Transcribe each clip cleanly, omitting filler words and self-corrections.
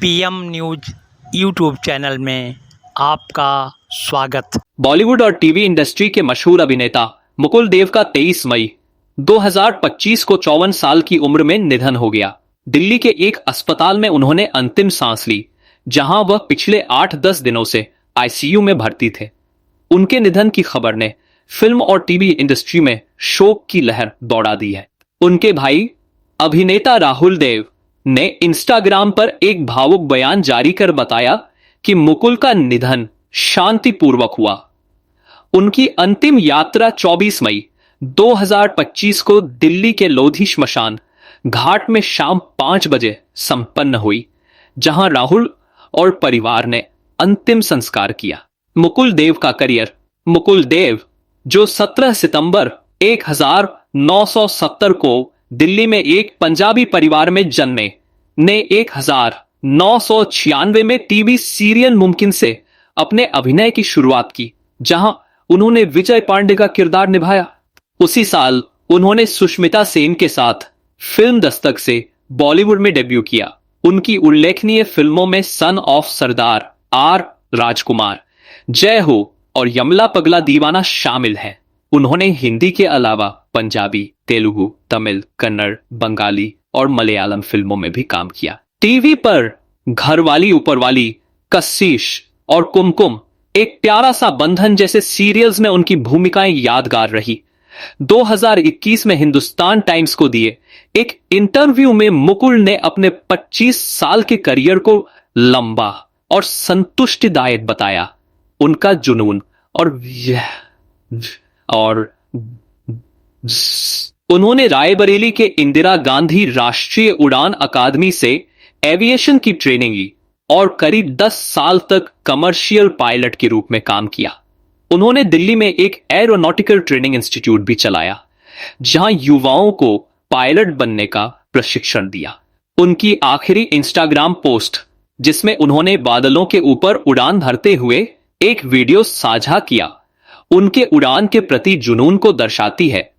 PM news YouTube channel में आपका स्वागत। बॉलीवुड और टीवी इंडस्ट्री के मशहूर अभिनेता मुकुल देव का 23 मई 2025 को 54 साल की उम्र में निधन हो गया। दिल्ली के एक अस्पताल में उन्होंने अंतिम सांस ली, जहां वह पिछले 8-10 दिनों से आईसीयू में भर्ती थे। उनके निधन की खबर ने फिल्म और टीवी इंडस्ट्री में शोक की लहर दौड़ा दी है। उनके भाई अभिनेता राहुल देव ने इंस्टाग्राम पर एक भावुक बयान जारी कर बताया कि मुकुल का निधन शांतिपूर्वक हुआ। उनकी अंतिम यात्रा 24 मई 2025 को दिल्ली के लोधी श्मशान घाट में शाम 5 बजे संपन्न हुई, जहां राहुल और परिवार ने अंतिम संस्कार किया। मुकुल देव का करियर। मुकुल देव, जो 17 सितंबर 1970 को दिल्ली में एक पंजाबी परिवार में जन्मे, ने 1996 में टीवी सीरियल मुमकिन से अपने अभिनय की शुरुआत की, जहां उन्होंने विजय पांडे का किरदार निभाया। उसी साल उन्होंने सुष्मिता सेन के साथ फिल्म दस्तक से बॉलीवुड में डेब्यू किया। उनकी उल्लेखनीय फिल्मों में सन ऑफ सरदार, आर राजकुमार, जय हो और यमला पगला दीवाना शामिल हैं। उन्होंने हिंदी के अलावा पंजाबी, तेलुगु, तमिल, कन्नड़, बंगाली और मलयालम फिल्मों में भी काम किया। टीवी पर घरवाली ऊपरवाली, कशिश और कुमकुम, एक प्यारा सा बंधन जैसे सीरियल्स में उनकी भूमिकाएं यादगार रही। 2021 में हिंदुस्तान टाइम्स को दिए एक इंटरव्यू में मुकुल ने अपने 25 साल के करियर को लंबा और संतुष्टिदायक बताया। उनका जुनून और उन्होंने रायबरेली के इंदिरा गांधी राष्ट्रीय उड़ान अकादमी से एविएशन की ट्रेनिंग ली और करीब 10 साल तक कमर्शियल पायलट के रूप में काम किया। उन्होंने दिल्ली में एक एरोनॉटिकल ट्रेनिंग इंस्टीट्यूट भी चलाया, जहां युवाओं को पायलट बनने का प्रशिक्षण दिया। उनकी आखिरी इंस्टाग्राम पोस्ट, जिसमें उन्होंने बादलों के ऊपर उड़ान भरते हुए एक वीडियो साझा किया, उनके उड़ान के प्रति जुनून को दर्शाती है।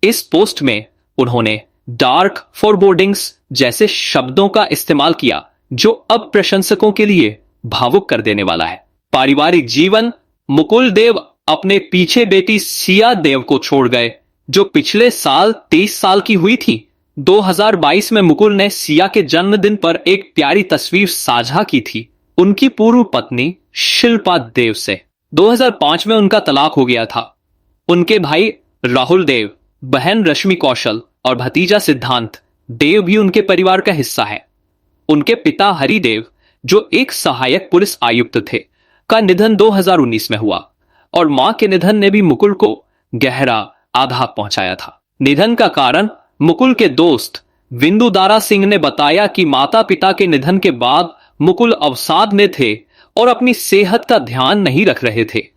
इस पोस्ट में उन्होंने डार्क फोरबोर्डिंग्स जैसे शब्दों का इस्तेमाल किया, जो अब प्रशंसकों के लिए भावुक कर देने वाला है। पारिवारिक जीवन। मुकुल देव अपने पीछे बेटी सिया देव को छोड़ गए, जो पिछले साल 23 साल की हुई थी। 2022 में मुकुल ने सिया के जन्मदिन पर एक प्यारी तस्वीर साझा की थी, उनकी पूर्व पत्नी शिल्पा देव से। 2005 में उनका तलाक हो गया था। उनके भाई राहुल देव, बहन रश्मि कौशल और भतीजा सिद्धांत देव भी उनके परिवार का हिस्सा है। उनके पिता हरिदेव, जो एक सहायक पुलिस आयुक्त थे, का निधन 2019 में हुआ और मां के निधन ने भी मुकुल को गहरा आघात पहुंचाया था। निधन का कारण मुकुल के दोस्त विंदु दारा सिंह ने बताया कि माता पिता के निधन के बाद मुकुल अवसाद में थे और अपनी सेहत का ध्यान नहीं रख रहे थे।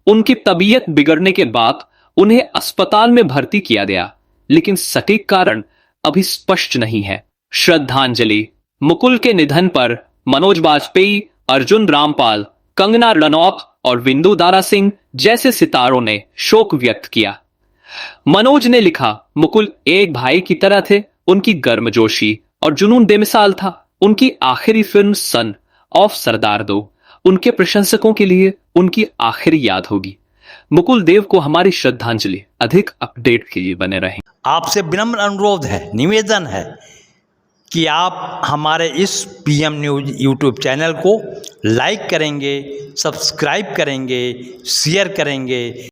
उनकी तबीयत बिगड़ने के बाद उन्हें अस्पताल में भर्ती किया गया, लेकिन सटीक कारण अभी स्पष्ट नहीं है। श्रद्धांजलि। मुकुल के निधन पर मनोज बाजपेयी, अर्जुन रामपाल, कंगना रनौत और विंदु दारा सिंह जैसे सितारों ने शोक व्यक्त किया। मनोज ने लिखा, मुकुल एक भाई की तरह थे। उनकी गर्मजोशी और जुनून बेमिसाल था। उनकी आखिरी फिल्म सन ऑफ सरदार 2 उनके प्रशंसकों के लिए उनकी आखिरी याद होगी। मुकुल देव को हमारी श्रद्धांजलि। अधिक अपडेट के लिए बने रहें। आपसे विनम्र अनुरोध है, निवेदन है कि आप हमारे इस पीएम न्यूज़ यूट्यूब चैनल को लाइक करेंगे, सब्सक्राइब करेंगे, शेयर करेंगे।